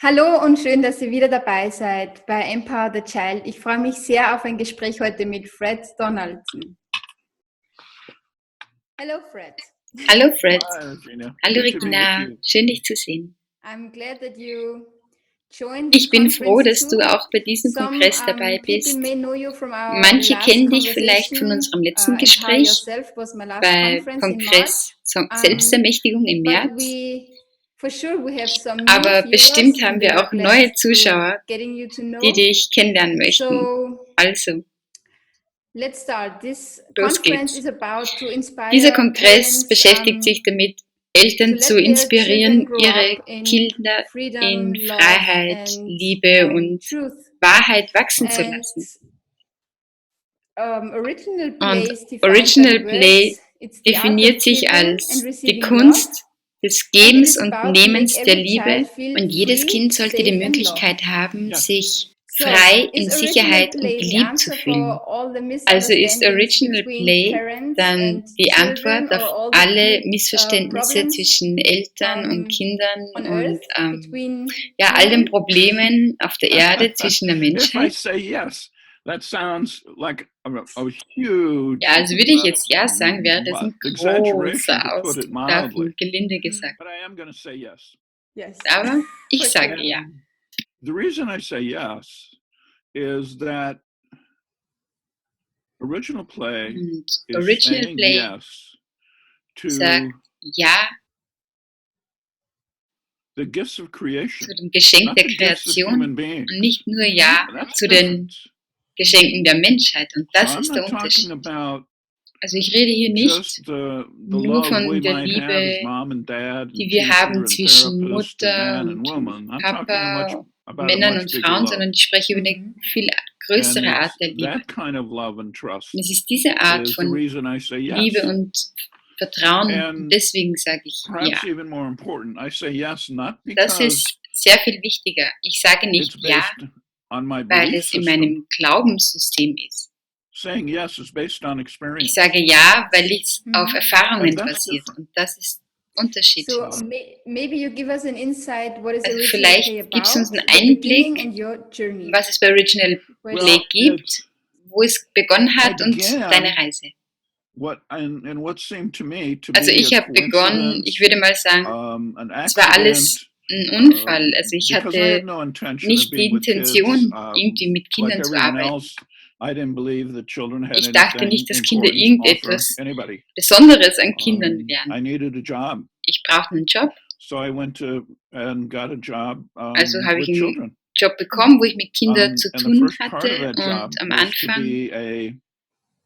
Hallo und schön, dass ihr wieder dabei seid bei Empower the Child. Ich freue mich sehr auf ein Gespräch heute mit Fred Donaldson. Hallo Fred. Hallo Fred. Hi, Regina. Hallo Good to be with Regina. you. Schön dich zu sehen. I'm glad that you joined the Ich bin froh, conference dass du too. auch bei diesem Some Kongress dabei people bist. may know you from our Manche last kennen dich vielleicht von conversation. unserem letzten Empower Gespräch Yourself was my last bei conference in Kongress March. Selbstermächtigung im But März. for sure we have some new Aber viewers bestimmt and haben we wir are auch glad neue to Zuschauer, getting you to die know. dich kennenlernen möchten. So Also, let's start. This los conference geht's. is about to inspire Dieser Kongress parents beschäftigt sich damit, Eltern to zu let their children inspirieren, grow ihre up in Kinder freedom, in love Freiheit, and Liebe und truth. Wahrheit wachsen zu And lassen. original Und play is defined Original by Play words. It's the art definiert of sich giving and als die receiving love. Kunst des And it Gebens is und about to make Nehmens der every child Liebe, feel und jedes free, Kind sollte die safe and loved. Möglichkeit haben, Yes. sich So, frei, in is original Sicherheit und play the geliebt zu answer fühlen. for all the Also ist misunderstandings Original between Play parents dann and die children Antwort or auf all the alle Missverständnisse problems zwischen Eltern und Kindern on und earth between all den human? Problemen auf der Erde zwischen der If I Menschheit? say yes, that sounds like a huge, Ja, also würde ich jetzt ja sagen, wäre das ein exaggeration großer to put it Ausdruck, mildly. gelinde gesagt. But I am going to say yes. Yes. Aber ich For sage sure. ja. The reason I say yes is that original play Und is Original saying Play yes to sagt ja the gifts of creation, zu dem Geschenk not der the gifts of Kreation human beings. und nicht nur ja That's zu den different. Geschenken der Menschheit. Und So das I'm ist not der talking Unterschied. about Also ich rede hier nicht just the nur love von we der might have as Liebe, mom and dad die and wir teacher haben and zwischen therapist and Mutter man and und woman. I'm talking Papa, about a Männern much und bigger Frauen, love. sondern ich spreche über eine viel größere And Art it's der Liebe. that kind of love and trust Und es ist diese Art is the von reason I say Liebe yes. und Vertrauen, und And deswegen sage ich ja. perhaps even more important, I say yes not Das because ist sehr viel wichtiger. Ich sage nicht it's ja, based on my weil belief es in system. meinem Glaubenssystem ist. Saying yes is based on Ich experience. sage ja, weil es auf Erfahrungen And that's basiert. different. Und das ist Unterschied. So maybe you give us an insight what is Also original vielleicht play gibst du uns about, einen the beginning Einblick, and your journey. was es bei Original Well, Play gibt, wo es begonnen hat I und began deine Reise. what seemed to me to Also be ich a habe begonnen, ich würde mal sagen, an es war alles accident, ein Unfall. Also ich because I hatte had no intention of nicht die being with Intention, kids. irgendwie mit Like Kindern zu everyone arbeiten. else, I didn't believe that children had Ich dachte anything nicht, dass Kinder important to offer irgendetwas anybody. Besonderes an Kindern I wären. needed a job, Ich brauchte einen Job, so I went to and got a job also habe with ich einen children. Job bekommen, wo ich mit Kindern zu And the tun first part of hatte, that job und am was to Anfang be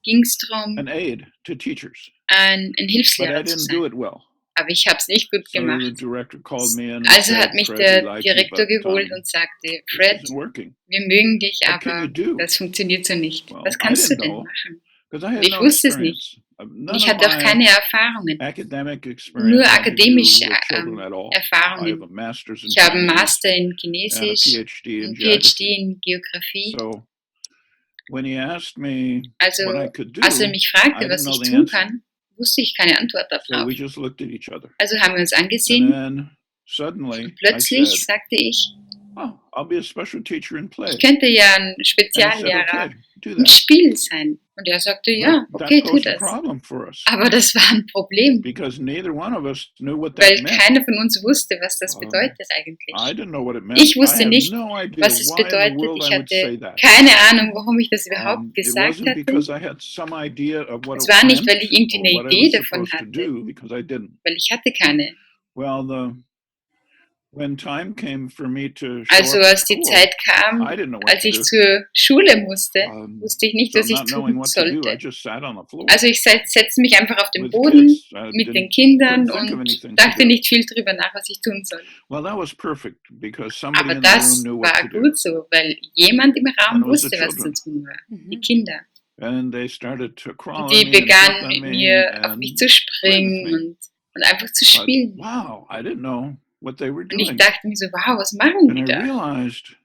ging es darum, an aid to teachers, ein but I Hilfslehrer zu didn't do sein. it well. Aber ich habe es nicht gut So the gemacht. director called me in and Also said, hat mich "Fred, we der like you, Direktor but geholt und sagte, this Fred, isn't working. wir mögen dich, What can you aber do?" das funktioniert so nicht. Well, Was I kannst du didn't denn know machen? because I had Ich no wusste es experience. nicht. None Ich of hatte auch my keine Erfahrungen, academic nur experience had to do akademische with children at all. I have a Erfahrungen. master's in Ich habe einen Chinese Master in and a Chinesisch, PhD in einen geography. PhD in Geografie. So when he asked me Also, what I could do, als er mich I fragte, didn't was know ich the tun answer. kann, wusste ich keine Antwort So darauf. we just looked at each other. Also haben wir uns And angesehen. then suddenly I Plötzlich said, sagte ich, "Oh, I'll be a special teacher in play." ich könnte ja ein And he said, Speziallehrer "Okay, do im that." Spiel sein. Und er sagte, ja, But okay, that tu posed a das. problem for us Aber das war ein Problem, because neither one of us knew what weil that meant. keiner von uns wusste, was das Um, bedeutet I eigentlich. didn't know what it meant. Ich I wusste had nicht, no idea was es why in the bedeutet. world Ich I would say hatte that. keine Ahnung, warum ich das überhaupt It gesagt wasn't hatte. because I had some idea of what Es it war nicht, meant weil ich irgendwie or eine what I Idee was davon supposed to hatte, do, because I didn't. weil ich hatte keine. Well, when time came for me to show Also up at als die school, Zeit kam, I didn't know what als to ich do. zur Schule musste, wusste ich nicht, So was ich not knowing tun what to do, I sollte. just sat on the floor Also ich setzte mich einfach auf den with Boden kids. I mit den couldn't Kindern think of und anything to dachte do. nicht viel drüber nach, was ich tun soll. Well, that was perfect because somebody Aber in the room das knew what war to do, gut so, weil jemand im and Raum it was the wusste, was zu children. tun war. Die Kinder. And they started to Und crawl on die me and jump begannen on mit me mir auf mich and zu play with springen me. und einfach zu But spielen. wow, I didn't know what they were Und ich doing. dachte mir so, wow, was machen And die I da? realized,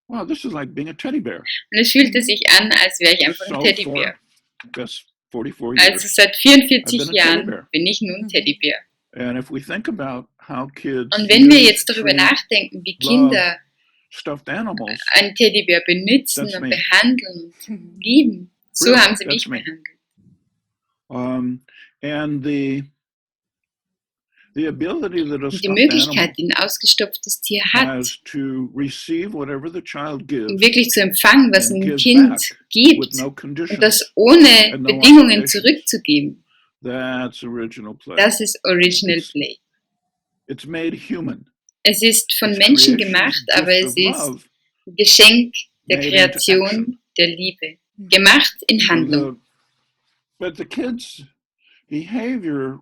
wow, this is like being a teddy bear. Und es fühlte sich an, als wäre ich einfach ein So Teddybär. for, I guess, 44 Also years, seit I've 44 been a teddy Jahren bear. bin ich nun Teddybär. And if we think about how kids Und wenn wir use, jetzt darüber treat nachdenken, wie love Kinder stuffed animals, einen Teddybär benutzen That's und me. behandeln und lieben, so Really, haben sie that's mich me. behandelt. And the ability that a Und die stuffed Möglichkeit, animal die ein ausgestopftes Tier hat, has to receive whatever the child gives wirklich zu empfangen, was and ein give Kind back with gibt no und conditions, das ohne and no Bedingungen obligations. zurückzugeben, That's original play. das ist Original It's, Play. it's made human. Es ist von It's Menschen creation's gemacht, aber gift es of ist love ein Geschenk der made into action. Kreation, der Liebe, gemacht in So Handlung. but the kids' behavior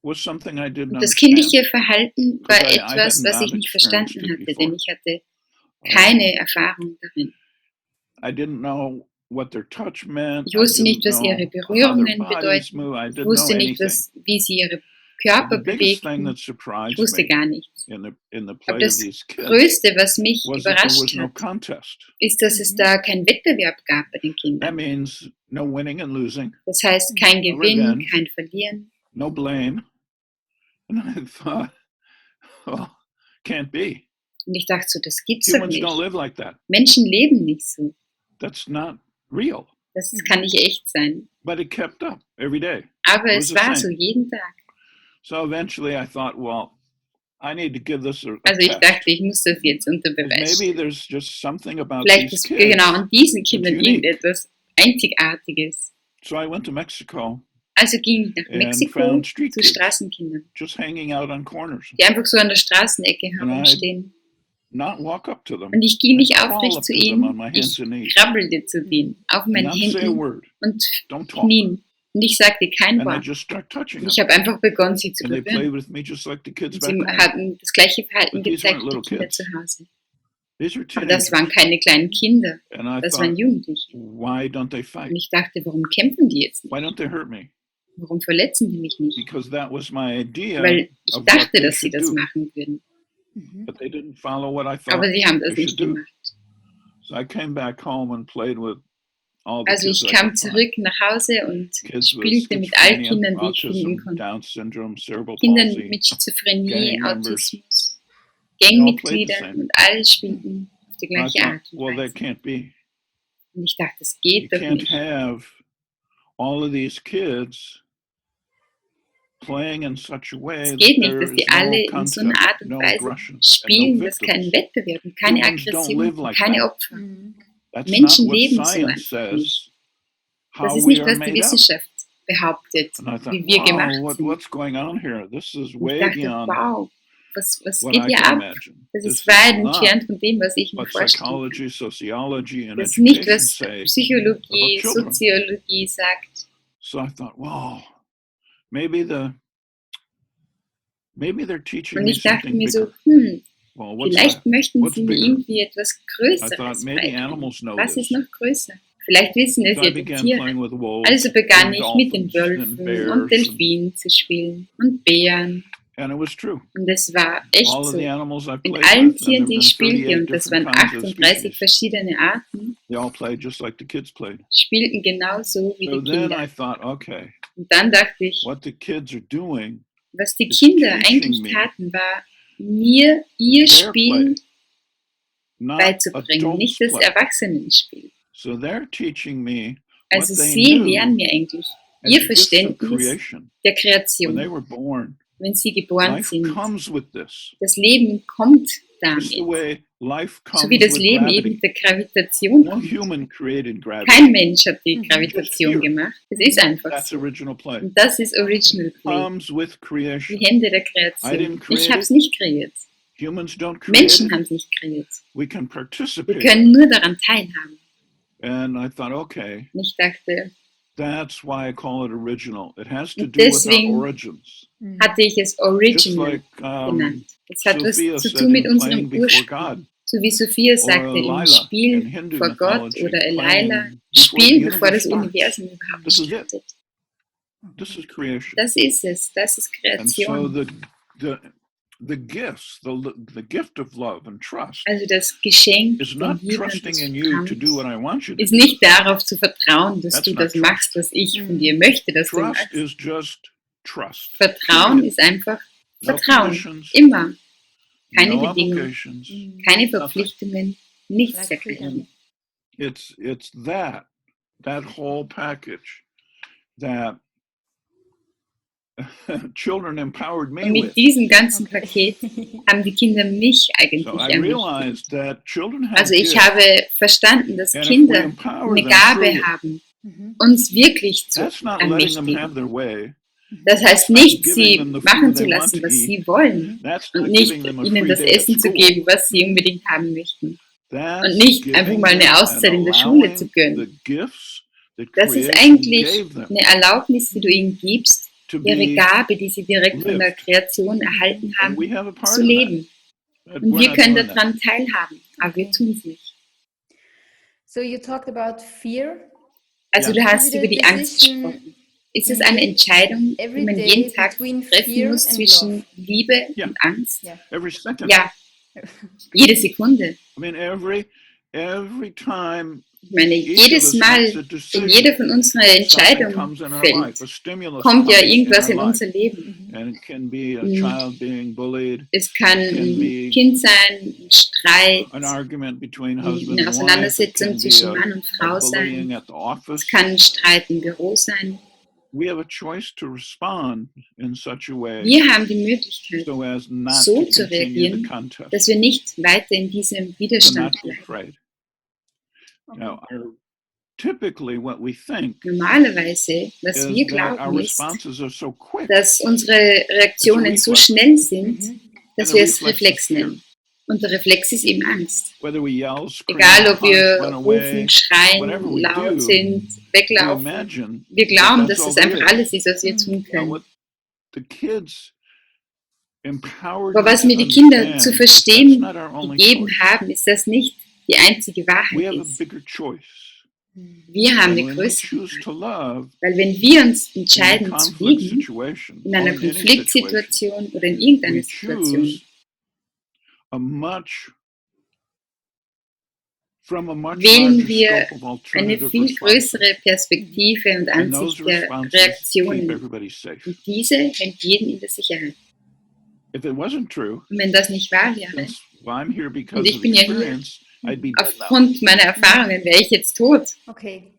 was something I didn't Und das understand. kindliche Verhalten war Because I etwas, had was ich not nicht experienced verstanden it hatte, before. denn ich hatte keine Erfahrung darin. I didn't know what their touch meant. Ich I wusste nicht, didn't was ihre know how their Berührungen bodies bedeuten. move. I Ich didn't know wusste nicht, anything. wie sie ihre But Körper the biggest thing bewegten. that Ich surprised wusste me gar nichts. in the Aber play of das these kids Größte, was mich was that there was überrascht no hat, contest. ist, dass es da keinen Wettbewerb gab bei den That Kindern. means no winning and losing, Das heißt, kein no Gewinn, revenge, kein Verlieren. no blame. And I thought, oh, can't be. Und ich dachte so, das gibt's doch Humans don't nicht. live like that. Menschen leben nicht so. That's not real. Das kann nicht echt sein. But it kept up every day. Aber It es was the war so same. jeden Tag. So eventually I thought, well, I need to give this a Also ich test. dachte, ich muss das jetzt unter 'Cause Beweis maybe stellen. there's just something about Vielleicht these ist kids. genau an diesen Kindern unique. irgendetwas Einzigartiges. So I went to Mexico Also ging ich nach and Mexiko found street zu kids Straßenkindern, just hanging out on corners. die einfach so an der Straßenecke And I'd herumstehen. not walk up to them. Und ich ging I'd nicht crawl aufrecht up zu to them on ihnen, my ich hands and knees. krabbelte zu denen auf meinen Not say a Händen word. und Don't talk. Knien. Und ich sagte kein And I Wort. just start touching Und them. ich habe einfach begonnen, sie zu And they played berühren. with me just like the kids Und back sie home. hatten das gleiche Verhalten But these gezeigt weren't wie die little Kinder kids. zu Hause. These were Aber das teenagers. waren keine kleinen Kinder, And I das waren thought, Jugendliche. why don't they Und fight? ich dachte, warum kämpfen die jetzt Why nicht? don't they hurt me? Warum verletzen die mich nicht? Because that was my idea Weil ich of what dachte, they dass sie should das do. machen würden. But they didn't follow what I Aber thought sie haben das they nicht should do. gemacht. So I came back home and played with all the Also kids ich I kam could find. zurück nach Hause und Kids with spielte mit all schizophrenia, Kindern, die ich finden autism, konnte. Down syndrome, cerebral Kindern palsy. mit Schizophrenie, gang members. Autismus, They all played the Gangmitgliedern same. und alle spielten auf die And I gleiche thought, Art und well, that Weise. can't be. Und ich dachte, das You geht doch can't nicht. have all of these kids playing in such a way Es that geht nicht, there dass is die no alle in so contest, einer Art und no Weise aggression, and no spielen, dass kein victims. Wettbewerb und keine Humans don't Aggression live und like keine that. Opfer. That's not Menschen what leben so science einfach nicht. says Das how ist we nicht, are was die made up. Wissenschaft behauptet, And I thought, wie wir wow, gemacht sind. what's going on here? This is Und ich way dachte, beyond wow, was what geht I hier can ab? imagine. Das This ist is weit not entfernt von dem, was ich mir what vorstellen kann. psychology, sociology, and Das ist nicht, education was say Psychologie, about children. Soziologie sagt. So I thought, wow, maybe they're teaching Und me ich dachte something mir so, bigger. Well, what's vielleicht that? möchten What's sie mir bigger? irgendwie etwas I thought Größeres maybe beibringen. animals know Was ist this. noch größer? Vielleicht wissen es So I ja die began Tiere. playing with wolves Also begann and ich mit den dolphins and Wölfen bears, und Delfinen zu spielen und Bären. and it was true. Und es war echt All of so. the animals I Mit played allen with, and Tieren, there die have ich been spielte, 38 und das different waren kinds of 38 species. verschiedene Arten, They all played just like the kids played. spielten genauso wie So die then Kinder. I thought, okay, Und dann dachte ich, what the kids are doing was die is Kinder teaching eigentlich me taten, war, mir ihr their Spiel play, not beizubringen, nicht adults' das play. Erwachsenenspiel. So they're teaching me what Also they sie knew lehren mir eigentlich as ihr the gifts of Verständnis creation. der When they Kreation, were born, wenn sie geboren life sind. comes with this. Das Leben kommt Just the damit, way life so wie comes das with Leben eben gravity. mit der Gravitation No kommt. human created gravity. Kein Mensch hat die Mhm. Gravitation Just here. gemacht. Es ist einfach That's so. original play. Und das ist Original Play. Comes with Die creation. Hände der I Kreation. didn't create Ich habe es it. nicht kreiert. Humans don't create Menschen it. haben es nicht kreiert. We can Wir participate. können nur daran teilhaben. And I thought, okay, Und ich dachte, that's why I call it original. It has to Und do with our deswegen origins. hatte ich es Just Original like genannt. Es hat was Sophia zu said tun mit in unserem playing before Ursprung. God, So wie Sophia or sagte, im Lila in Spiel Hindu vor Gott mythology, oder Elila, playing before the spielen, bevor universe das starts. Universum überhaupt This is it. startet. This is creation. Das ist es, das ist And so Kreation. the gifts, the gift of love and trust Also das Geschenk is der not Liebe und trusting des in you to do Vertrauens what I want you to ist do. nicht darauf zu vertrauen, dass That's du not das trust. machst, was ich von dir möchte, dass du Trust machst. is just trust. Vertrauen Period. ist einfach No Vertrauen. conditions, Immer. Keine no Bedingungen, obligations. keine Nothing. Verpflichtungen, nichts Like dergleichen. It's that whole package that children empowered me Und mit with. diesem ganzen Okay. Paket haben die Kinder mich eigentlich So I ermächtigt. realized that children have Also ich gifts, habe verstanden, dass and if we Kinder empower eine them Gabe truly, haben, Mhm. uns wirklich zu that's not letting them have ermächtigen. their way. Das heißt That's not nicht, giving sie them the machen food zu they want lassen, to was eat. sie wollen That's und not nicht giving them a ihnen free das day at Essen zu school. geben, was sie unbedingt haben möchten. Und That's nicht einfach mal giving eine them and Auszeit in der Schule zu allowing gönnen. the gifts that Das ist creation eigentlich gave them eine Erlaubnis, die du ihnen gibst, to ihre be Gabe, die sie direkt von der lived. Kreation erhalten And haben, we have a part zu of that. leben. But Und we're wir not können doing that. daran teilhaben, aber wir Okay. tun es nicht. So you talked about fear. Also Ja. du hast Is it über a die Angst decision gesprochen. Ist es you eine make Entscheidung, die every man day jeden Tag between treffen fear muss and zwischen love? Liebe Ja. und Angst? Yeah. Every second. Ja, jede Sekunde. I mean, every time Ich meine, each of jedes us Mal, makes a wenn decision, jeder von uns eine something Entscheidung comes in our fällt, life. A stimulus kommt ja comes in irgendwas our in life. unser Leben. And it can be a Mhm. child being bullied, Es kann It can ein be Kind sein, ein Streit, an argument between husband eine and wife. It Auseinandersetzung can be zwischen Mann und a Frau bullying sein. at the office. Es kann ein Streit im Büro sein. We have a choice to respond in such a way Wir haben die Möglichkeit, so as not so to zu continue the reagieren, contest, dass wir nicht weiter in diesem to Widerstand not be bleiben. afraid. Okay. Now, typically what we think Normalerweise, was is wir that our glauben, ist, responses are so quick. dass unsere Reaktionen so reflex. schnell sind, Mhm. dass And wir the es reflex is Reflex fear. nennen. Und der Reflex ist eben Angst. Whether we yell, scream, Egal, ob punch, wir run away, rufen, schreien, whatever we laut do, sind, we weglaufen. imagine Wir that glauben, that's dass all es there einfach is. alles ist, was wir Mhm. tun Now, können. what the kids empowered Aber me was to mir die Kinder zu understand is that's verstehen not our only gegeben choice. haben, ist, dass nicht die einzige We Wahrheit have a ist. bigger choice. Wir haben And eine when we größere choose to love Weil wenn wir uns in a entscheiden zu conflict lieben, situation in or einer in any situation, Konfliktsituation oder in irgendeiner we Situation, choose from a much wählen larger wir scope of eine alternative viel responses. größere Perspektive und And those Ansicht der responses keep Reaktionen. everybody safe. Und diese hält jeden in der Sicherheit. If it wasn't true, Und wenn das nicht wahr wäre, since I'm here und because ich of bin ja hier experience, I'd be dead now. aufgrund meiner Erfahrungen, wäre ich jetzt tot. Okay.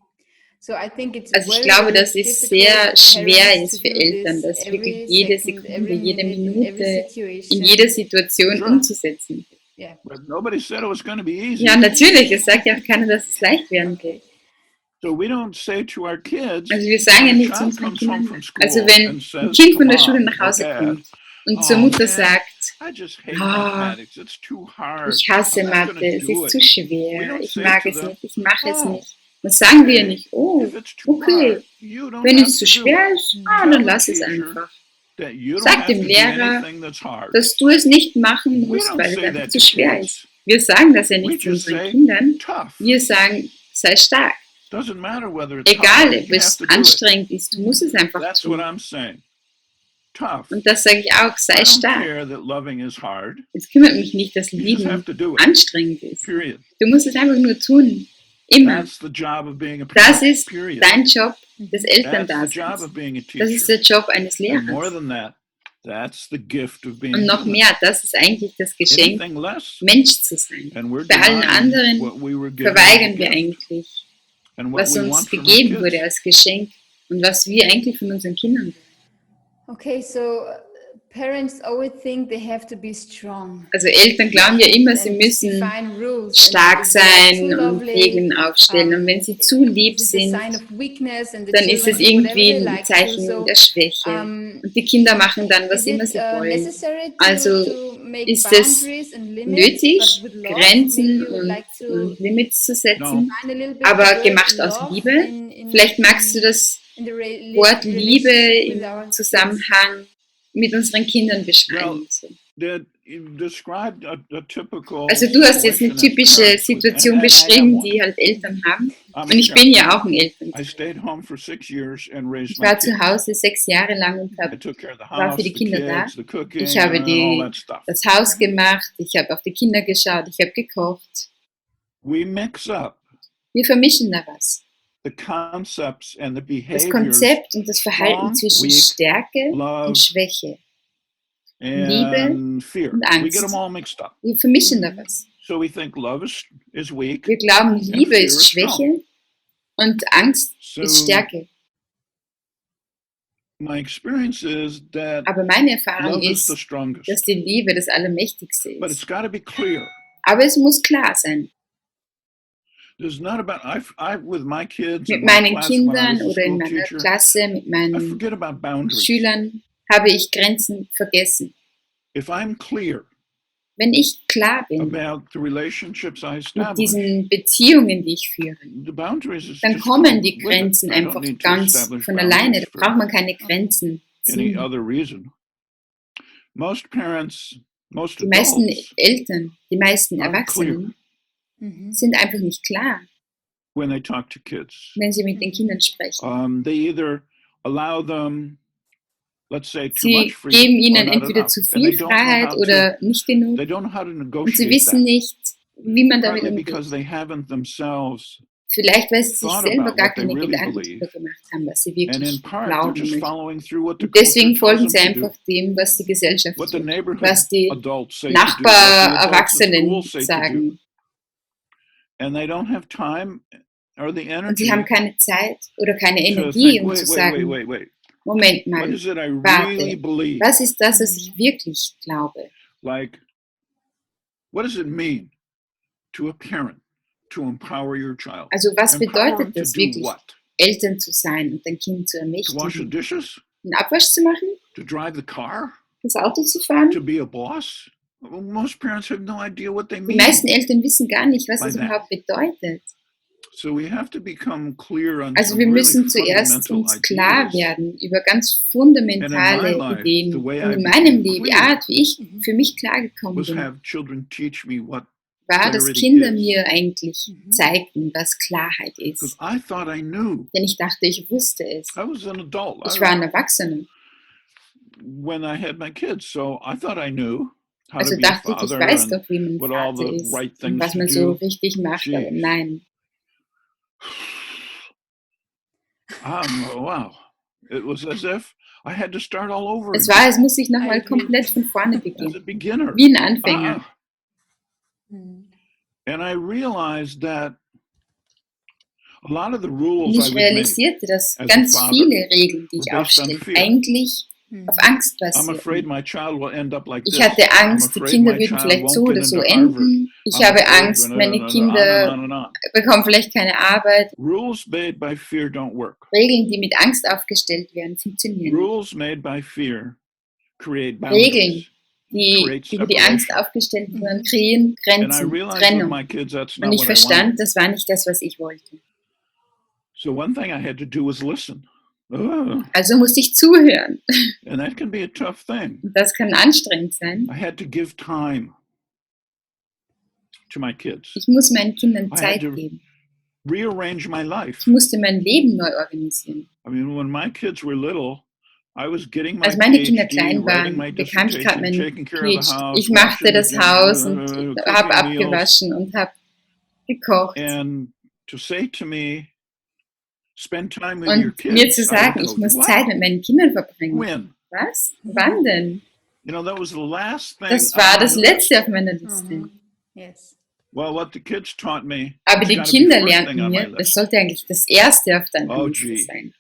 So I think it's Also ich very, glaube, very dass es difficult sehr for schwer parents ist to für do Eltern, this das wirklich every jede second, Sekunde, every jede minute, in every Minute, in situation. jeder Situation Sure. umzusetzen. Yeah. But nobody said it was going to be easy. Ja, natürlich, es sagt ja auch keiner, dass es leicht werden wird. So we don't say to our kids, Also wir sagen ja when a nicht zu child unseren comes home Kindern, from school also wenn and ein says Kind to von der Schule mom nach or Hause dad, kommt und "Oh, zur Mutter man, sagt, I just hate Ah, mathematics. It's too hard. ich hasse I'm not Mathe, gonna es do ist zu it." We schwer, don't ich say mag to es them, nicht, ich mache es "Oh, nicht. Das sagen wir okay, nicht, oh, if it's too okay, hard, you don't wenn have es zu to do schwer it. ist, Tell dann the lass es teacher einfach. that you don't Sag have dem to do Lehrer, anything that's hard." dass du es nicht machen We musst, don't weil es say einfach that zu to schwer kids. ist. Wir sagen das ja We nicht zu just unseren say, Kindern, tough. wir sagen, sei stark. Doesn't matter whether it's Egal, hard, ob you have es to do it. anstrengend ist, du musst es einfach That's what tun. I'm saying. Tough. Und das sage ich auch, I sei don't stark. care that loving is hard. Es kümmert mich nicht, dass You just have Lieben to do it. anstrengend ist. Period. Du musst es einfach nur tun. Immer. That's the job of being a Das parent. ist Period. dein Job des That's the job Elterndaseins. of being a Das ist teacher. der Job eines And more Lehrers. than that, that's the gift of being Und noch human. mehr, das ist eigentlich das Geschenk, Anything less, Mensch zu sein. and we're Bei allen denying anderen what we were given as a verweigern wir gift eigentlich, and what was we uns want from our gegeben kids. wurde als Geschenk und was wir eigentlich von unseren Kindern wollen. Okay, so parents always think they have to be strong. Also Eltern glauben ja immer, sie and müssen define rules. stark And if they are sein too und lovely, Regeln aufstellen. Und wenn sie zu lieb this is a sind, sign of weakness and the dann ist es children do whatever irgendwie they ein like to. Zeichen So, der Schwäche. Und die Kinder machen dann, was is immer it sie wollen. necessary Also to make ist es boundaries and limits, nötig, but with love? Grenzen Maybe you would und, like to und Limits zu setzen, find a little bit aber the word gemacht aus love Liebe. in Vielleicht magst du das in the Wort Liebe relationship with im our Zusammenhang mit unseren Kindern beschreiben. You described a typical Also du hast jetzt eine situation as typische parents, Situation and I beschrieben, am one. die halt Eltern haben. I'm Und a ich bin ja auch ein I Elternteil. stayed home for 6 years and raised Ich my war kids. zu Hause 6 Jahre lang und I took care of the war für house, die the Kinder da. kids, the cooking, Ich habe and all that stuff. das Haus gemacht, ich habe auf die Kinder geschaut, ich habe gekocht. We mix up Wir vermischen da was. the concepts and the Das behaviors Konzept und das Verhalten strong, zwischen weak, Stärke love, und Schwäche, Liebe and fear. und We get them Angst. all mixed up. Wir vermischen da was. So we think love is weak Wir glauben, and Liebe fear ist is strong. Schwäche und Angst ist So Stärke. my experience is that Aber meine Erfahrung love is the ist, strongest, dass die Liebe das Allermächtigste but ist. it's got to be clear. Aber es muss klar sein. There's not about I with my kids Mit in my meinen class when I Kindern was a oder in school meiner teacher. Klasse, mit I meinen forget about boundaries. Schülern habe ich Grenzen vergessen. If I'm clear Wenn ich klar bin about the relationships I mit establish, diesen Beziehungen, die ich führe, the boundaries is dann just kommen come die with it. Grenzen I don't einfach need to ganz establish von alleine. boundaries Da for braucht man keine Grenzen any ziehen. other reason. Most parents, most Die meisten adults Eltern, die meisten aren't clear Erwachsenen sind einfach nicht klar, when they talk to kids. wenn sie mit den Kindern sprechen. They either allow them, let's say, too Sie much freedom geben or ihnen not entweder enough. zu And they viel don't know Freiheit how to, oder nicht genug they don't know how to und sie negotiate wissen that. nicht, wie man damit Partly because umgeht. they haven't themselves, Vielleicht, weil sie sich thought selber about gar what they keine really Gedanken believe. darüber gemacht haben, was sie And in wirklich part, they're glauben just möchten. following through what the Und culture deswegen tells folgen sie them to do. einfach dem, was die Gesellschaft What the tut, neighborhood was die adults say to do, what the adults at Nachbarerwachsenen school say to do. sagen. And they don't have time or the Und sie haben energy keine Zeit oder keine to Energie, think, um zu wait. sagen, Moment What mal, is it I really warte, believe? was ist das, was ich wirklich glaube? Like, what does it mean to a parent to empower your child? Also was Empower them bedeutet to das do wirklich, what? Eltern zu sein und ein Kind zu To wash the ermächtigen? dishes? Einen Abwasch zu machen? To drive the car? Das Auto zu fahren? To be a boss? Well, most parents have no idea what they Die mean. meisten Eltern wissen gar nicht, was by das that. überhaupt bedeutet. So we have to become clear on Also some wir really müssen zuerst fundamental uns klar ideas. werden über ganz And fundamentale in my life, Ideen. the way Und I in became meinem Leben, die clear Art, wie ich für mich klargekommen was bin, have children teach me what war, dass clarity Kinder is. mir eigentlich zeigten, was Klarheit Because ist. I thought I knew. Denn ich dachte, ich wusste es. I was an adult. Ich war ein Erwachsener. When I had my kids, so I thought I knew how Also to be a dachte ich, ich father weiß and doch, wie man what all Vater the ist right und things was to man so do. richtig macht. Aber Jeez. nein, Wow. It was as if I had to start all over es again war, als muss ich nochmal I agree. komplett von vorne as a beginnen. beginner. Wie ein Anfänger. And I realized that a lot of the Und rules I ich would make realisierte, dass as a ganz father viele Regeln, die were ich based on aufstelle, fear. eigentlich auf Angst I'm afraid basierten. my child will end up like Ich this. hatte I'm Angst, die afraid Kinder my würden child vielleicht so won't get oder so into Harvard. enden. Ich I'm habe afraid, Angst, meine on and Kinder on and on. bekommen vielleicht keine Arbeit. Rules made by fear don't work. Regeln, die mit Angst aufgestellt werden, funktionieren nicht. Rules made by fear create Regeln, boundaries, die create über die Angst separation. aufgestellt werden, kreieren And I Grenzen, realized with Trennung. my kids that's Und not ich what I wanted. verstand, das war nicht das, was ich wollte. So one thing I had to do was listen. Ugh. Also musste ich zuhören. And that can be a tough thing. Und das kann anstrengend sein. I had to give time to my kids. Ich muss meinen Kindern I had Zeit to geben. rearrange my life. Ich musste mein Leben neu organisieren. I mean, when my kids were little, I was getting my Als meine Kinder PhD, klein writing waren, my bekam ich gerade dissertation, meinen taking care of the PhD. house, Ich machte washing the das Haus und dishes, habe cooking meals. abgewaschen und habe gekocht. And to say to me, spend time with your Und mir kids, zu I sagen, would ich go, muss what? Zeit mit meinen Kindern verbringen. When? Was? Wann denn? You know, that was the last thing Das on war my das list. Letzte auf meiner Liste. Yes. Well, what the kids taught me, Aber it's die gotta be Kinder first thing lernten on my mir, das list. sollte eigentlich das Erste auf deiner Oh, Liste gee. sein.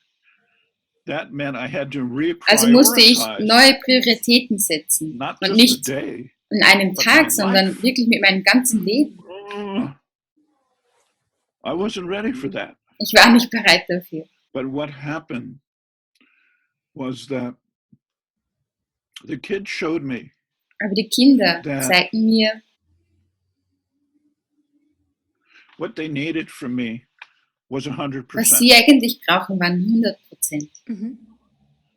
That meant I had to Also musste ich reprioritize, neue Prioritäten setzen. not Und just nicht a day. in einem but Tag, my sondern life. wirklich mit meinem ganzen Leben. Ugh. I wasn't ready for that. Ich war nicht bereit dafür. But what happened was that the kids showed me Aber die Kinder That- zeigten mir, what they needed from me was was 100%. sie eigentlich brauchen, waren 100%.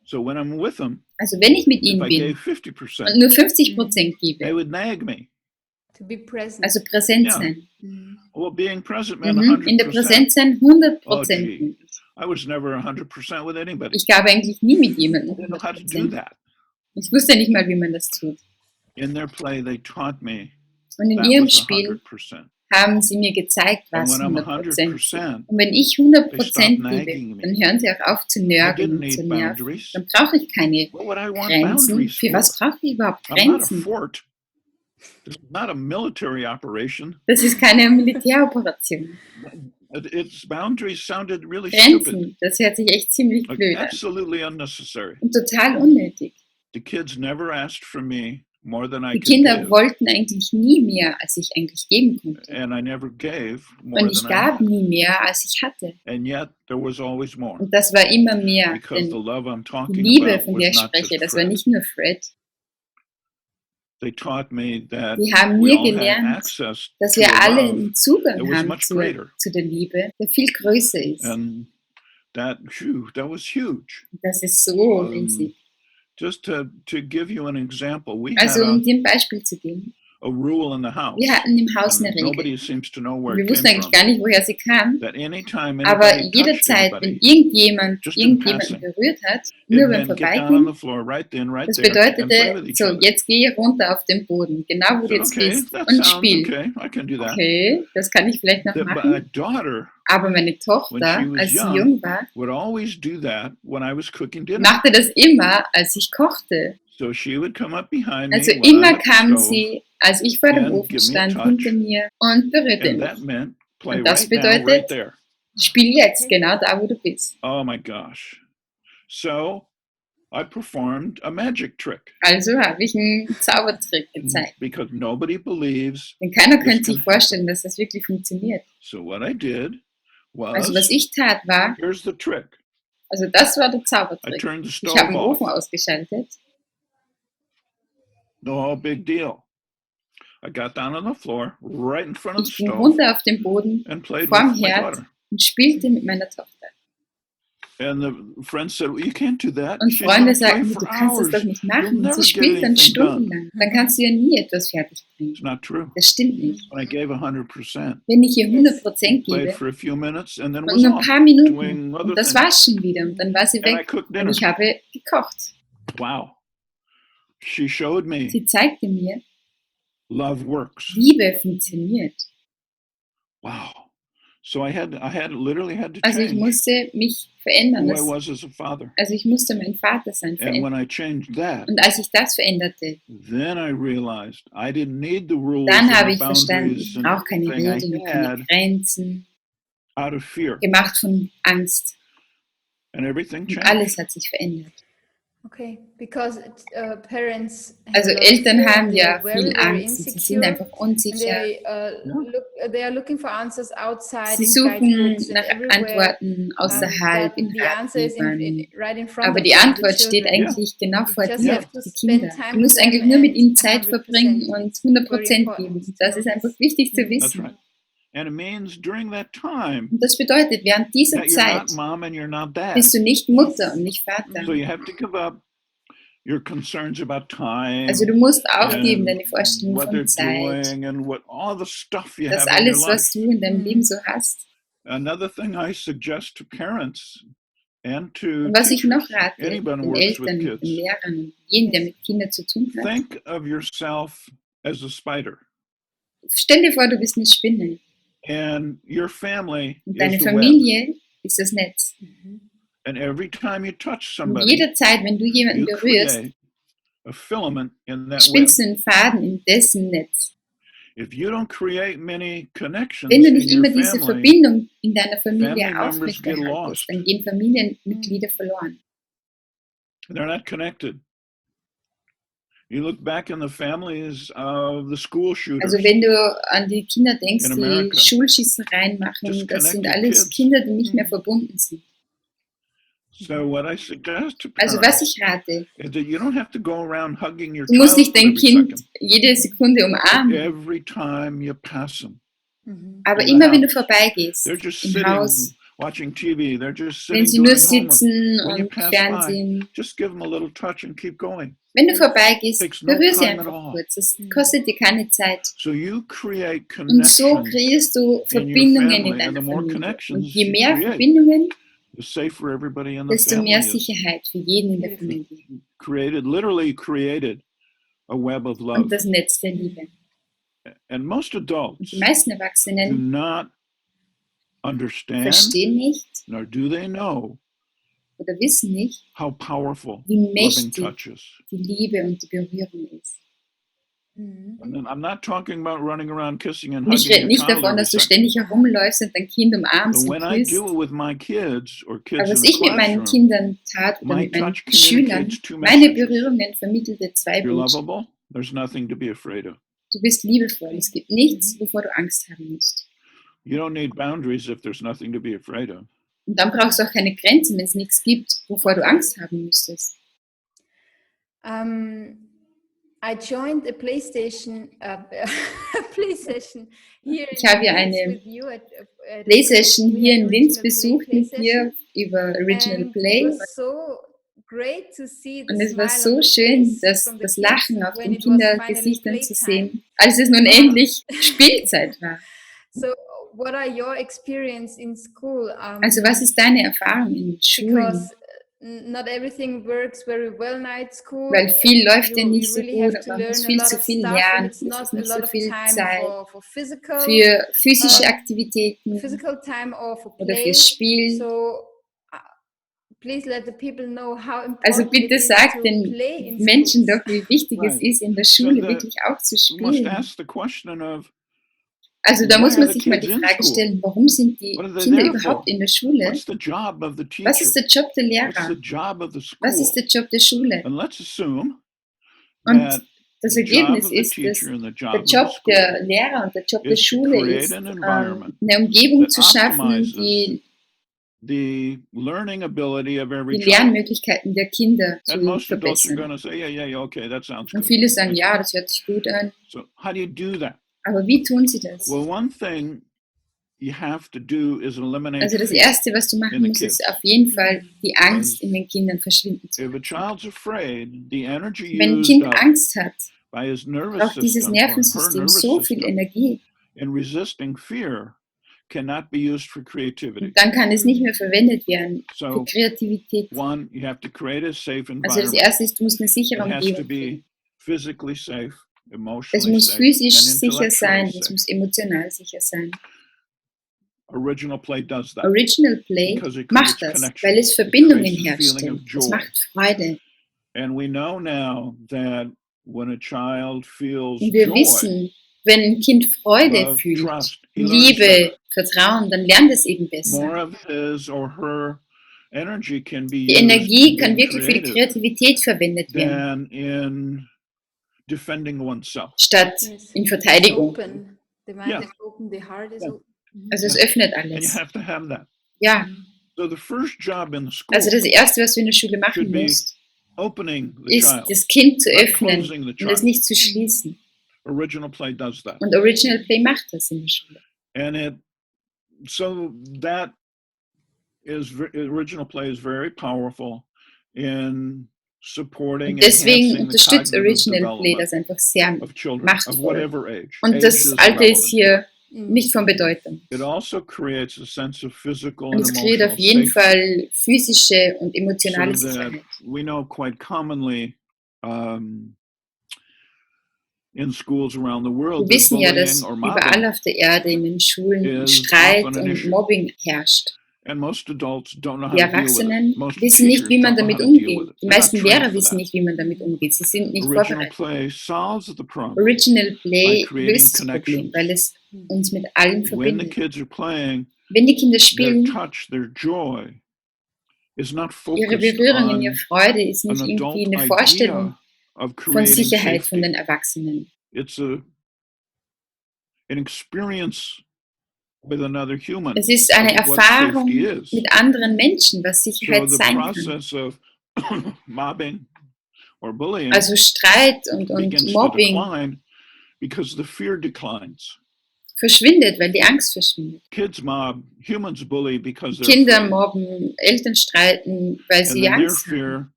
So when I'm with them, Also wenn ich mit if ihnen I bin gave und 50%, nur 50% they gebe, would nag me. To be present. also präsent Ja. sein. Well, being present meant In der 100%. Präsenz sein Oh, 100%. gee. I was never 100% with anybody. Ich gab eigentlich nie mit jemandem I didn't know how to do 100%. that. Ich wusste nicht mal, wie man das tut. In their play, they taught me Und in that ihrem was Spiel 100%. haben sie mir gezeigt, And was when I'm 100% ist. 100%, Und wenn ich they 100% stop gebe, nagging dann me. hören sie auch auf zu I nörgeln didn't und zu need nerven. boundaries. Dann brauche ich keine What would I want Grenzen. boundaries Für was for? brauche ich überhaupt I'm not a Grenzen? fort. This is not a military operation. Das ist keine Militäroperation. Its boundaries sounded really stupid, Grenzen, das hört sich echt ziemlich like blöd an. absolutely unnecessary. Und total unnötig. The kids never asked for me more than I Die could Kinder give, wollten eigentlich nie mehr, als ich eigentlich geben konnte. and I never gave more Und ich than I gab had. nie mehr, als ich hatte. And yet there was always more, Und das war immer mehr. because the Denn love I'm die talking Liebe, about von der was ich not spreche, just das war Fred. nicht nur Fred. They taught me that Die haben we mir all had gelernt, access dass to wir a alle love einen Zugang that was haben much greater. zu der Liebe, der viel größer ist. And that was huge. Das ist so riesig. Just to give you an example, we Also, had um dir ein Beispiel zu geben. a rule in the house, Wir hatten im Haus and eine Regel. nobody seems to know where Wir it wussten came eigentlich from, gar nicht, woher sie kam. that anytime Aber anybody touched jederzeit, wenn anybody, irgendjemand just in irgendjemanden passing, berührt hat, it nur beim meant get down on Vorbeigehen, the floor right then, right das there, and play bedeutete, with each so, other. jetzt gehe runter auf den Boden, genau wo I du said, jetzt okay, bist, that und sounds spiel. okay, I can do that. Okay, das kann ich vielleicht noch But my machen. daughter Aber meine when she Tochter, was als sie young, jung war, would always do that when I was cooking dinner. machte das immer, als ich kochte. So she would come up behind Also me when I'm immer at the kam stove, sie, als ich vor dem and Ofen give me a stand, touch, hinter mir und berührte and that mich. meant play Und das right now, right bedeutet, there. spiel jetzt genau da, wo du bist. Oh my gosh. So I performed a magic trick Also habe ich einen Zaubertrick gezeigt. because nobody believes. Denn keiner This könnte can sich vorstellen, dass das wirklich funktioniert. So what I did Also was was, ich tat war, here's the trick. also das war der I Zaubertrick. turned the Ich stove habe den off. Ofen ausgeschaltet. No big deal. I got down on the floor right in front of the Ich ging stove runter auf den Boden and played vorm with my Herd daughter. und spielte mit meiner Tochter. And the friend said, well, you can't do that. Und She's Freunde going to play sagten, for du kannst das hours. doch nicht You'll machen. never Sie get spielt dann anything done. stundenlang. Dann kannst du ja nie etwas fertig bringen. It's not true. Das stimmt nicht. When I gave 100%, Wenn ich ihr 100% played gebe for a few minutes and then und was nur ein off paar Minuten doing other und das things. war's schon wieder und dann war sie And I weg cooked und dinner. ich habe gekocht. Wow. She showed me Sie zeigte mir, love works. Liebe funktioniert. Wow. So I literally had to Also ich change musste mich verändern. who I was as a father. Also ich musste mein Vater sein And verändern. when I changed that, Und als ich das veränderte, then I realized I didn't need the rules dann and habe the ich verstanden, boundaries ich and brauche keine everything Regeln, I keine had Grenzen, out of fear. gemacht von Angst. And everything Und changed. alles hat sich verändert. Okay, because parents have Also a lot of Eltern fear, haben they're ja very, viel very Angst und sie sind insecure, einfach and unsicher. they are looking for answers outside Sie in suchen guidebooks and nach everywhere. Antworten außerhalb, in But the answer is Ratgebern. right in front Aber of die them, the Antwort steht children. eigentlich genau vor just dir, have to die spend Kinder. time Du musst with eigentlich them nur mit and ihnen Zeit 100% verbringen und very 100% important geben. to Das know ist this. einfach wichtig zu That's wissen. right. And it means during that time Und das bedeutet, während dieser that you're Zeit not mom and you're not dad. bist du nicht Mutter und nicht Vater. So you have to give up your concerns about time Also du musst aufgeben and deine Vorstellung what von they're Zeit. doing and what all the stuff you Das have in your alles, life. was du in deinem Leben so hast. Another thing I suggest to parents and to Und was ich noch teachers, rate, anyone who den works with Eltern, den kids, Lehrern und jedem, der mit Kindern zu tun hat, think of yourself as a spider, stell dir vor, du bist eine Spinne and your family und is deine the web. Familie ist das Netz. And every time you touch Und somebody, jede Zeit, wenn du jemanden you berührst, create a filament in that web. spinnst du einen Faden in dessen Netz. If you don't create many connections Wenn du in nicht your immer diese family, Verbindung in deiner family Familie members get aufrechterhaltest, lost. dann gehen Familienmitglieder verloren. they're not connected. You look back in the families of the school shooters. Also wenn du an die Kinder denkst, In die America. Schulschießereien machen, das sind Disconnected alles kids. Kinder, die nicht mehr verbunden sind. So what I suggest to Also parents was ich rate, is that you don't have to go around hugging your du musst child nicht dein every Kind second. jede Sekunde umarmen, Every time you pass them, aber in the immer wenn du house. vorbeigehst, They're just im sitting Haus, watching TV. They're just wenn sitting sie nur doing homework. sitzen When you und pass Fernsehen. Just give them a little touch and keep going. Wenn du vorbeigehst, Takes no berühr sie time at einfach all. kurz. Das kostet dir keine Zeit. So you create Und so connections. kreierst du in your Verbindungen family, in and deiner the more Familie. Und connections je you mehr create, Verbindungen, the safer everybody in the desto family mehr is. Sicherheit für jeden in der Familie. Literally created a web of love. Und das Netz der Liebe. And most Und adults die meisten do Erwachsenen not understand, verstehen nicht nor do they know oder wissen nicht, how powerful wie loving mächtig touch is. die Liebe und die Berührung ist. And then I'm not talking about running around kissing and Und ich hugging rede a nicht child davon, every dass du second. ständig herumläufst und dein Kind But umarmst und when I küsst. do it with my kids or Aber kids was in a ich mit meinen classroom, Kindern tat oder my mit meinen touch Schülern, communicates two meine messages. Berührungen vermittelte zwei You're Botschaften. lovable. There's nothing to be afraid of. Du bist liebevoll. Es gibt nichts, wovor du Angst haben musst. You don't need boundaries if there's nothing to be afraid of. Und dann brauchst du auch keine Grenzen, wenn es nichts gibt, wovor du Angst haben müsstest. I joined a PlayStation here Ich habe ja in Linz eine with you at Playstation school. We hier had in Linz original besucht play mit session. dir über Original And Play. it was so great to see the Und es war smile on so the schön, face from the das kids Lachen auf when den it was finally Kindergesichtern zu playtime. sehen, als es nun endlich Spielzeit war. So, what are your experience in school? Also was ist deine Erfahrung in Schulen? Because not everything works very well now at school. Weil viel läuft ja You nicht so really gut, have to man learn muss a viel lot zu of viel stuff, and lernen, it's es not ist a nicht so lot of viel time Zeit for physical für physische Aktivitäten physical time or for oder play. fürs Spiel. So please let the people know how Also important bitte it is sag to den play in Menschen schools. doch, wie wichtig es Right. ist, in der So Schule the- wirklich auch zu We must spielen. ask the question of, Also da why muss are man the sich mal kids die in Frage school? stellen, warum sind die What are they Kinder there überhaupt for? in der Schule? What's the job of the Was teacher? ist der Job der What's Lehrer? the job of the Was ist school? der Job der Schule? And let's assume Und that das the job Ergebnis of the ist, dass teacher and the der job of the Job school der Lehrer und der Job der is to Schule create ist, an environment eine Umgebung that zu schaffen, optimizes die the learning ability of every die child. Lernmöglichkeiten der Kinder And zu most adults are verbessern. going to say, yeah, okay, that sounds Und good. viele sagen, ja, das hört sich gut an. So how do you do that? Aber wie tun sie das? Well, one thing you have to do is eliminate Also das fear. Erste, was du machen in the musst, ist kids. auf jeden Fall die Angst in den Kindern verschwinden zu If a lassen. child's afraid, the energy Wenn ein used Kind up Angst hat, by his nervous braucht dieses system or her Nervensystem nervous so viel system Energie. in resisting fear cannot be used for creativity. Und dann kann es nicht mehr verwendet werden für So, Kreativität. one, you have to create a safe Also das environment. Erste ist, du musst eine It sichere has to Umgebung be kriegen. physically safe, Es emotionally muss safe, physisch and sicher sein, intellectually es safe. muss emotional sicher sein. Original play does that Original Play because it macht creates das, connection. weil es It Verbindungen creates a feeling herstellt. of Es joy. macht Freude. And we know now that when a child feels Und wir joy, wissen, wenn ein Kind Freude love, fühlt, trust, he learns better. Liebe, Vertrauen, dann lernt es eben besser. More of his or her energy can be Die used Energie in kann being wirklich für die creative Kreativität verwendet werden, than in defending oneself. statt Yes. in It's Verteidigung. open. The mind Yeah. is open, the heart is Yeah. open. Also es Yeah. öffnet And you alles. have to have that. Ja, So the first job in the school also das Erste, was du in der Schule machen should be musst, opening the ist, child. das Kind zu not öffnen closing the und es child. nicht zu schließen. Original play does that. Und Original Play macht das in der Schule. And so that is original play is very powerful in supporting Und deswegen enhancing the unterstützt cognitive Original Play development das einfach sehr of children of machtvoll. whatever age. Und Age das is Alte ist irrelevant. hier nicht von Bedeutung. It also creates a sense of physical Und and es kreiert auf emotional jeden safety, Fall physische und emotionale so that Sicherheit. we know quite commonly in schools around the world Wir that wissen ja, dass bullying or überall mobbing, auf der Erde in den Schulen is Streit often an und issue. Mobbing herrscht. and most adults don't know how Die to deal with Erwachsenen it. Most wissen nicht, teachers wie man don't know damit how to deal with umgeht. it. Die They're not meisten trained Lehrer for wissen that. nicht, wie man damit umgeht. Sie sind nicht Original vorbereitet. play solves the problem. Original Play by creating löst das Problem, connections. weil es uns mit allen When the verbindet. kids are playing, Wenn die Kinder their spielen, touch, their joy is not ihre focused Berührung, ihre on Freude ist an nicht irgendwie adult eine Vorstellung idea of von creating Sicherheit von safety. den Erwachsenen. It's an experience with another human Es ist eine of what Erfahrung safety is. mit anderen Menschen, was So Sicherheit the sein kann. process of mobbing or bullying Also Streit und begins to Mobbing decline because the fear declines. verschwindet, weil die Angst verschwindet. Kids mob, humans bully because they're Kinder afraid. mobben, Eltern streiten, weil And sie then their Angst haben. fear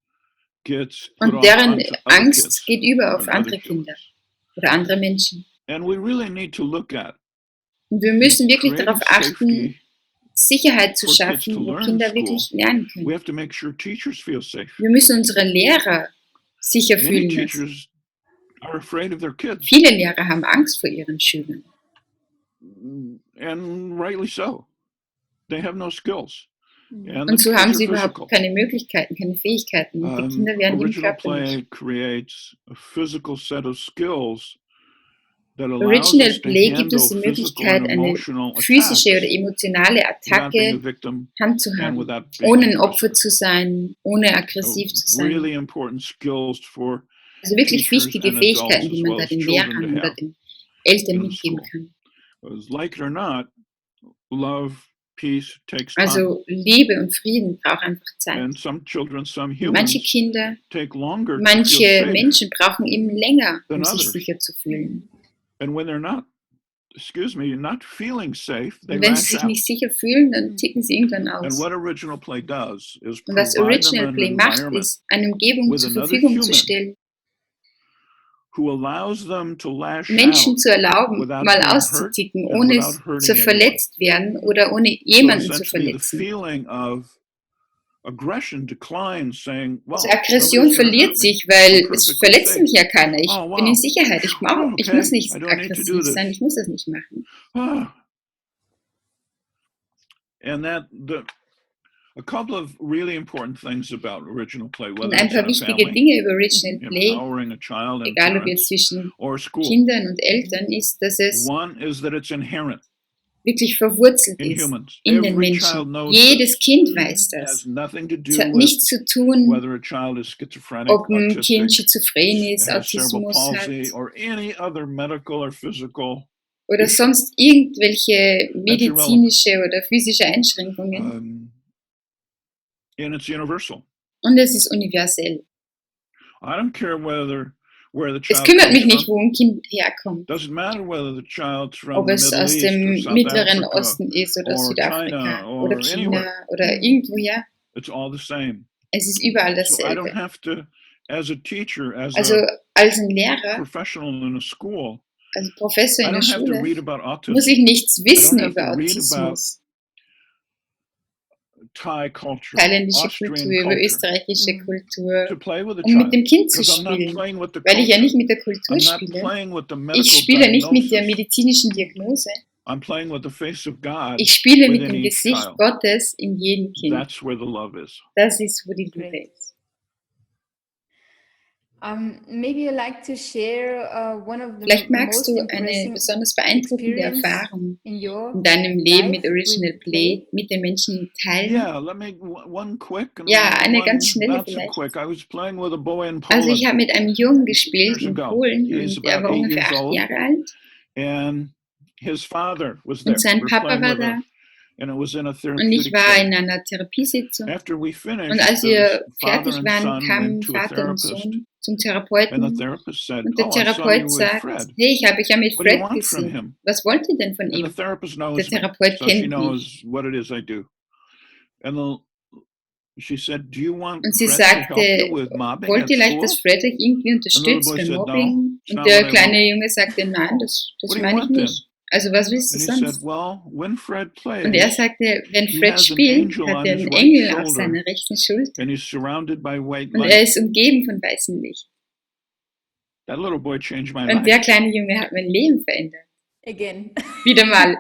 gets put Und off deren onto other Angst kids geht über auf and other andere Kinder humans. oder andere Menschen. And we really need to look at Und wir müssen wirklich creating darauf achten, safety. Sicherheit zu for kids schaffen, to wo learn in Kinder school. wirklich lernen We können. have to make sure teachers feel safe. Wir müssen unsere Lehrer sicher Many fühlen lassen. teachers are afraid of their kids, Viele Lehrer haben Angst vor ihren Schülern. and rightly so. They have no skills. And Und the so kids haben are sie überhaupt physical. keine Möglichkeiten, keine Fähigkeiten. Und die Kinder werden eben Original körperlich. play creates a physical set of skills that allows Original us to Play gibt handle uns die physical and Möglichkeit, eine emotional physische oder attacks emotionale without being a Attacke victim and handzuhaben, without being ohne ein Opfer aggressive. zu sein, ohne So aggressiv zu sein. really important skills for Also wirklich teachers wichtige and adults Fähigkeiten, die as man well da as den children to Lehrern oder have den Eltern in the mitgeben school. kann. Because like it or not, love, peace takes time. Also Liebe und Frieden braucht einfach Zeit. And some children, some Und manche humans Kinder, take longer to feel manche safe. Menschen brauchen eben länger, than um sich others. sicher zu fühlen. And when they're not feeling safe, they Und wenn sie lash sich out. nicht sicher fühlen, dann ticken sie irgendwann And aus. what original play does is Und was provide them Original an Play macht, environment ist, eine Umgebung with zur another Verfügung zu human stellen, who allows them to lash Menschen out zu erlauben, without mal being hurt auszuticken, and ohne without hurting zu anyone. verletzt werden oder ohne So jemanden zu essentially the verletzen. feeling of aggression declines, saying, Also well, Aggression nobody's gonna verliert hurt me. sich, weil I'm es perfectly verletzt safe. mich ja keiner. Ich Oh, bin in wow. Sicherheit. Ich muss Okay, nicht I don't need to do aggressiv this. sein. Ich muss das nicht machen. Ah. And a couple of really important things about original play, Und whether ein it's in paar a wichtige family, Dinge über Original Play, empowering a child and egal ob parents, jetzt zwischen or school. Kindern und Eltern, ist, dass es One is that it's inherent wirklich verwurzelt in ist humans. in den Every child Menschen. knows Jedes this. Kind weiß It has das. nothing to Es do hat with nichts zu tun, whether a child is schizophrenic, ob ein Kind autistic, schizophren ist, has cerebral Autismus hat palsy, or any other medical or physical oder issue. sonst irgendwelche That's irrelevant. medizinische oder physische Einschränkungen. And it's universal. Und es ist universell. I don't care where the Es child kümmert mich comes nicht, from. wo ein Kind herkommt. Doesn't matter whether the child's from Ob the es Middle aus East or dem South Mittleren Africa Osten ist oder or Südafrika China oder or China anywhere. oder irgendwoher. It's all the same. Es ist überall So I don't dasselbe. have to, as a teacher, as Also a als ein Lehrer, professional in a school, als Professor I in der don't have to Schule, read about muss ich autism. nichts I wissen don't have über to read about Autismus, Thai culture, thailändische Austrian Kultur, über culture, österreichische to Kultur, play with a um mit dem child. Kind zu Because I'm not spielen, playing with the weil ich ja culture. nicht mit der Kultur I'm not spiele. playing with the Ich medical spiele nicht mit der diagnosis. medizinischen Diagnose. I'm playing with the face of God Ich spiele mit within dem each Gesicht child. Gottes in jedem Kind. That's where the love is. Das ist, wo die Liebe Great. ist. Maybe you like to share one of the Vielleicht magst most du eine impressive besonders beeindruckende experience Erfahrung in your in deinem Leben mit life Original with Play mit den Menschen teilen. Yeah, let me one quick and Ja, eine one ganz schnelle not so vielleicht. quick. I was playing with a boy in Also ich Poland, habe mit einem Jungen gespielt years in ago. Polen He's und er about war 8 ungefähr years 8 old, Jahre alt and his father was there. und sein We're Papa playing war with da and it was in a und ich therapeutic war in setting. einer Therapiesitzung. After we Und finished, als the wir father fertig and waren, son kamen went to a Vater und therapist, Sohn zum and the Therapeuten therapist said, und der "Oh, I saw you Therapeut with sagt, Fred. hey, ich habe dich ja mit What do you Fred want from gesehen. him?" Was wollt ihr denn von And the ihm? therapist Der knows me, Therapeut so she kennt mich. knows what it is I do. And she said, "Do you want Und sie Fred to help you sagte, with mobbing wollt at ihr vielleicht, dass school?" Fred euch irgendwie And the little unterstützt boy bei said, "No, Mobbing? it's Und not der what I kleine want." Junge sagte, nein, das What do you meine ich want then? nicht. Also was willst du And he said, sonst? "Well, when Fred Und er plays, sagte, wenn he Fred has an spielt, angel hat on er his einen right Engel auf shoulder, seiner rechten Schulter. and he's surrounded by white Und er light." ist umgeben von weißem Licht. That little boy changed my Und der life. kleine Junge hat mein Leben verändert. again. Wieder mal.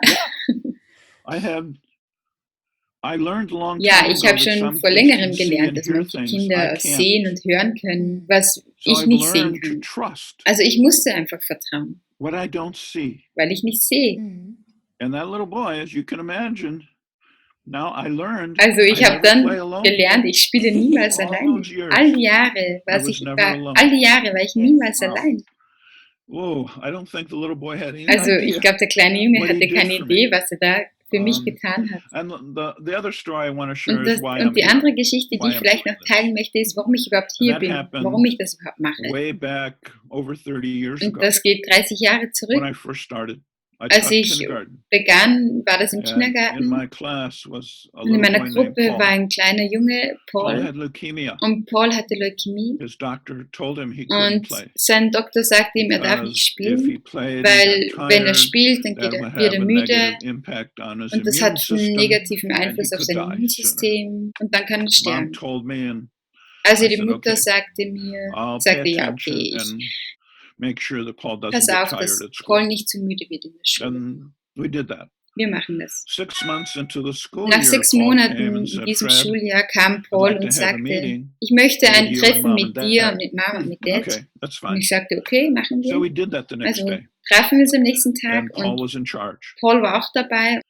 I learned a long Ja, time ich ago habe that schon some vor kids längerem can see gelernt, and dass hear manche things I Kinder can't. sehen und hören können, was So ich I've nicht sehen learned to kann. trust Also ich musste einfach vertrauen, what I don't see. weil ich nicht sehe. Mhm. And that little boy, as you can imagine, now I learned Also I ich habe never play dann alone. gelernt, ich spiele niemals All allein. those years, All die Jahre all die Jahre war ich niemals Wow. allein. Oh, I don't think the little boy had any Also ich idea. glaube, der kleine Junge what he hatte did keine for me. Idee, was er da für mich Um, getan hat. And the other story I want to share is why I'm Und die here. andere Geschichte, die Why ich I'm vielleicht doing noch this. teilen möchte, ist, warum ich überhaupt hier that bin, happened warum ich das überhaupt mache. Way back over 30 years Und ago, das geht 30 Jahre when zurück. I first started. I Als taught ich kindergarten. begann, war das im And in Kindergarten. my class was a Und in little meiner boy named Gruppe war Paul. ein kleiner Junge, Paul Paul. had leukemia. Und Paul hatte Leukämie. His doctor told him he couldn't Und play sein Doktor sagte ihm, er darf nicht because if spielen, he played, weil he got wenn er tired. spielt, dann That would wird have er a müde negative impact on his und das immune hat einen system, negativen and he Einfluss auf could sein die sooner. Immunsystem und dann kann er Mom sterben. told me, and Also I die said, Mutter okay, sagte I'll pay ja, attention. okay, And make sure that Paul doesn't Pass get auf, tired dass at school. Paul nicht zu müde wird in der Schule. And we did that. Wir machen das. 6 months into the school Nach year, 6 Paul Monaten came and in said, diesem Fred, Schuljahr kam I'd Paul like to und have a sagte, meeting ich möchte with ein you and Treffen Mom mit and dir Dad. und mit Mama und mit Dad. Okay, that's Und fine. ich sagte, okay, machen So wir. we did that the next Also day. trafen wir uns am nächsten Tag And Paul und was in charge. Paul war auch dabei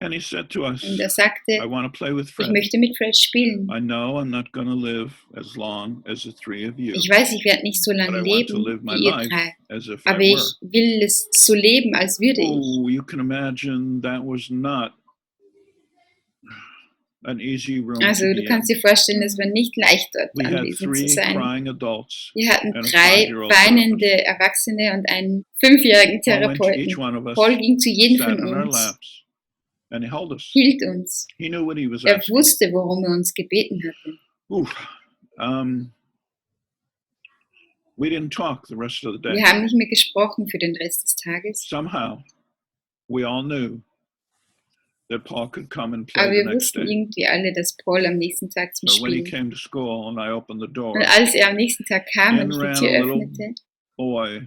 And he said to us, und er I sagte, want to play with ich Fred. möchte mit Fred spielen. I know I'm not going to live as long as the three of you, Ich weiß, ich werde nicht so but lange I want to leben live my wie ihr life drei, as if aber I ich were. will es so leben, als würde ich. Oh, you can imagine that was not an easy room Also to du be kannst in. dir vorstellen, es war nicht leicht, dort We had anwesend zu 3 sein. crying adults Wir hatten and a 3 5-year-old weinende therapist. Erwachsene und einen 5-jährigen Paul went to each Therapeuten. one of us, Paul ging zu jedem sat von in our uns, laps, and he held us. hielt uns. He knew what he was Er asking. wusste, worum er uns gebeten hatte. Oof. We didn't talk the rest of the day. Wir haben nicht mehr gesprochen für den Rest des Tages, Somehow, we all knew that Paul could come and play aber the wir next wussten day. irgendwie alle, dass Paul am nächsten Tag zum So when he Spielen. came to school and I opened the door, Und als er am nächsten Tag kam und in ich die ran Tür a little öffnete, boy,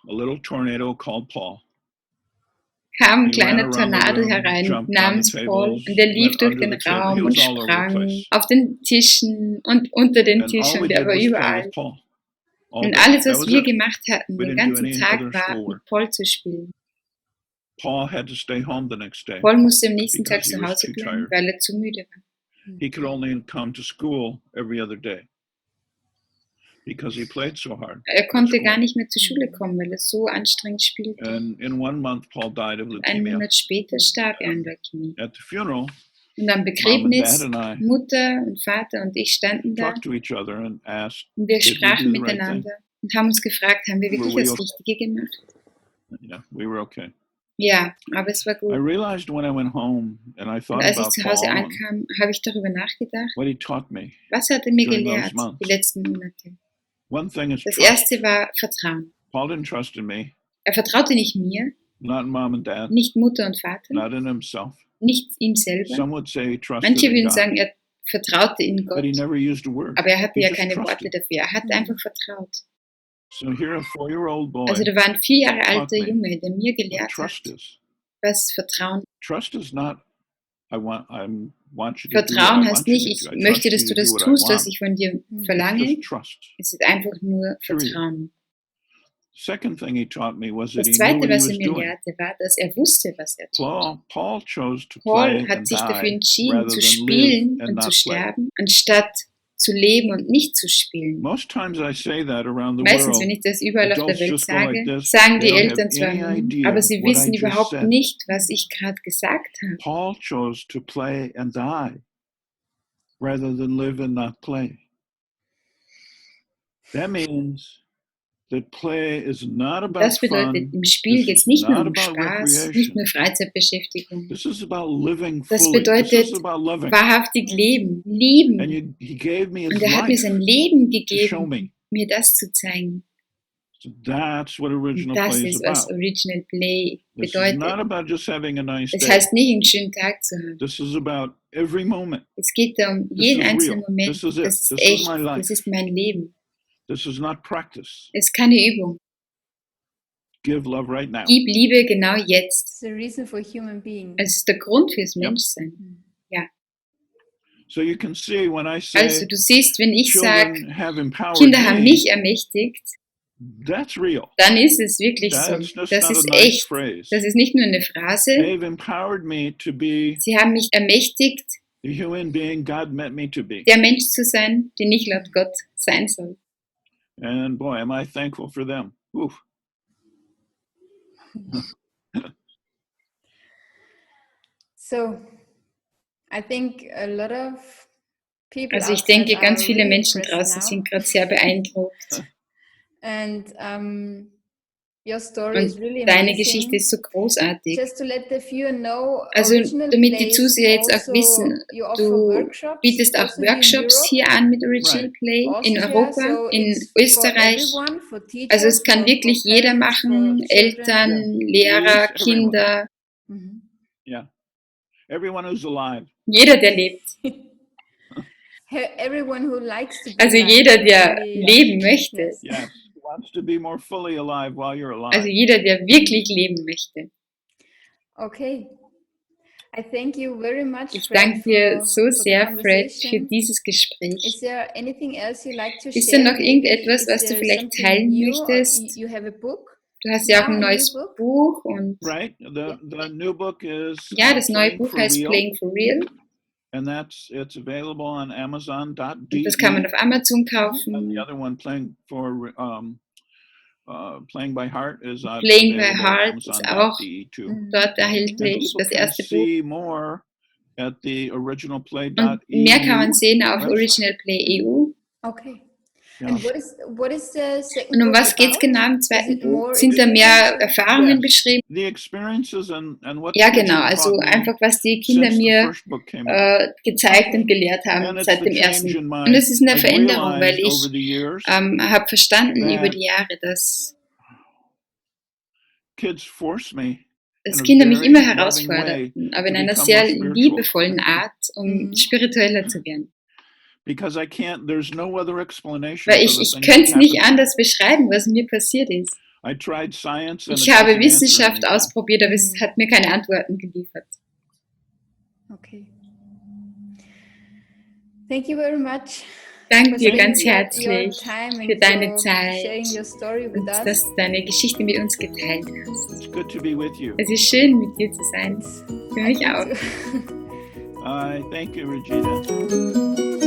a little tornado called Paul. kam ein He ran kleiner around the Tornado room, herein jumped on namens the Paul tables, und er lief went durch under den the table. He Raum und was all over the sprang place. auf den Tischen und unter den And all Tischen we und er did war was play überall. with Paul all Und day. alles, That was was wir it. gemacht hatten, We den didn't do ganzen any Tag other war, schoolwork. mit Paul zu spielen. Paul had to stay home the next day Paul musste am nächsten Tag because he zu was Hause too bleiben, tired. weil er zu müde war. He could only come to school every other day because he played so hard Er at konnte school. gar nicht mehr zur Schule kommen, weil er so anstrengend spielte. And in 1 month, Paul died of Und einen leukemia. Monat später starb er an Leukämie. At the funeral, Und am Mom and Begräbnis, Dad and I Mutter und Vater und ich standen da talked to each other and asked, und wir did we sprachen do the right thing? miteinander und haben uns gefragt, haben wir wirklich Were we das okay? Richtige gemacht? Yeah, we were okay. Ja, aber es war I gut. realized when I went home and I Und thought als ich about zu Hause Paul and ankam, habe ich darüber nachgedacht, what he taught me. was hat er mir During those gelehrt months. die letzten Monate? One thing is Das trust. erste war Vertrauen. Paul didn't trust in me, Er vertraute nicht mir, not in Mom and Dad, nicht Mutter und Vater, not in himself. nicht ihm selber. Some would say he trusted Manche in würden God, sagen, er vertraute in but he Gott, never used a word. aber er hatte He ja just keine trusted. Worte dafür. Er hat einfach vertraut. So here a 4-year-old boy, Also da war ein 4 Jahre taught alter me Junge, der mir what gelehrt trust hat, is. was Vertrauen. Trust is not, I want you to do what Vertrauen I heißt want you nicht, to ich do. I möchte, trust dass you du to do das what I tust, was want. ich von dir It's verlange. just trust. Es ist einfach nur Period. Vertrauen. Second thing he taught me was that Das he knew Zweite, what he was er was mir doing. lehrte, war, dass er wusste, was er tut. Paul chose to Paul play hat and sich dafür die entschieden, rather zu than live spielen and und zu not play. sterben, anstatt zu leben und nicht zu spielen. Most times I say that around the Meistens, world. wenn ich das überall auf der Adults Welt just go like sage, this. sagen They die don't Eltern have zwar, any idea aber sie what I wissen just überhaupt said. nicht, was ich gerade gesagt habe. Paul chose to play and die rather than live and not play. That means that play is not about Das bedeutet, fun. im Spiel This geht es is nicht nur not um about Spaß, nicht recreation. nur Freizeitbeschäftigung. This is about living Das fully. This bedeutet is about loving. wahrhaftig leben, And lieben. he gave me his Und er hat mir life sein Leben to show gegeben, me. mir das zu zeigen. So that's what Und original das play is ist, was about. Original Play This is bedeutet. not about just having a nice Es day. heißt nicht, einen schönen Tag zu haben. This is about every moment. Es geht da um This jeden is einzelnen real. Moment. This is it. Das ist This is echt. my life. Das ist mein Leben. This is not practice. Es ist keine Übung. Give love right now. Gib Liebe genau jetzt. It's the reason for human being. Es ist der Grund fürs Yep. Menschsein. So you can see when I Also say du siehst, wenn ich sage, children have empowered Kinder haben me, mich ermächtigt, that's real. dann ist es wirklich so. That's just Das not a ist nice echt. phrase. Das ist nicht nur eine Phrase. They've empowered me to be Sie haben mich ermächtigt, the human being God meant me to be. der Mensch zu sein, den ich laut Gott sein soll. And boy, am I thankful for them. Oof. So, I think a lot of people Also ich outside denke, are ganz viele really Menschen impressed draußen now. sind gerade sehr beeindruckt. And your story is Und really deine amazing. Geschichte ist so großartig. Just to let the viewer know, Also Original damit die Plays Zuseher jetzt auch also, wissen, you offer du workshops bietest auch also here in Workshops Europe, hier an mit Original Right. Play in Austria, Europa, so in it's for Österreich. everyone, for teachers, Also es kann for wirklich jeder parents, machen, for children. Eltern, Yeah. Lehrer, Please, everyone. Kinder, Mhm. Yeah. Everyone who's alive. jeder, der lebt. Everyone who likes to be Also alive, jeder, der really, leben möchte. yes. Yes, wants to be more fully alive while you're Also alive. jeder, der wirklich leben möchte. Okay. I thank you very much, Ich Fred, danke dir so for the sehr, Fred, für conversation. dieses Gespräch. Is there anything else you like to Ist da share? noch Maybe irgendetwas, is was du there vielleicht something teilen new, or möchtest? you have a book? Du hast ja auch Now, ein a new neues book? Buch und Right? The new book is ja, das neue Playing Buch for heißt Real, Playing for Real. and it's available on Und das kann man Amazon.de. auf Amazon And the kaufen. other one, Playing by Heart, is Playing by available on Heart ist auch Amazon.de too. dort And erhältlich, people das can erste Buch. see more at the Und mehr kann man originalplay.eu sehen auf website. Original Play EU. Okay. Yeah. And what is the second Und um book was geht es about? genau im Is zweiten it Buch? more Sind da mehr experience or- Erfahrungen Yes. beschrieben? The experiences and what Ja, kids genau. have Also taught me einfach, was die Kinder since the mir first book came out. gezeigt Okay. und gelehrt haben And it's seit the dem change ersten. in Und my, es ist eine I've Veränderung, weil realized over ich the years habe verstanden über that die Jahre, dass kids force me in a Kinder mich very immer loving way herausforderten, aber in to einer become sehr more spiritual. liebevollen Art, um Mhm. spiritueller zu werden. Because there's no other explanation Weil for the ich things könnte es that nicht happened. anders beschreiben, was mir passiert ist. I tried science and Ich it habe doesn't answer Wissenschaft anything. ausprobiert, aber es Mhm. hat mir keine Antworten geliefert. Okay. Thank you very much. Danke for dir spending ganz your herzlich time für and deine for Zeit sharing your story with und us. dass du deine Geschichte mit uns geteilt hast. It's good to be with you. Es ist schön, mit dir zu sein. Für I mich think auch. so. Thank you, Regina.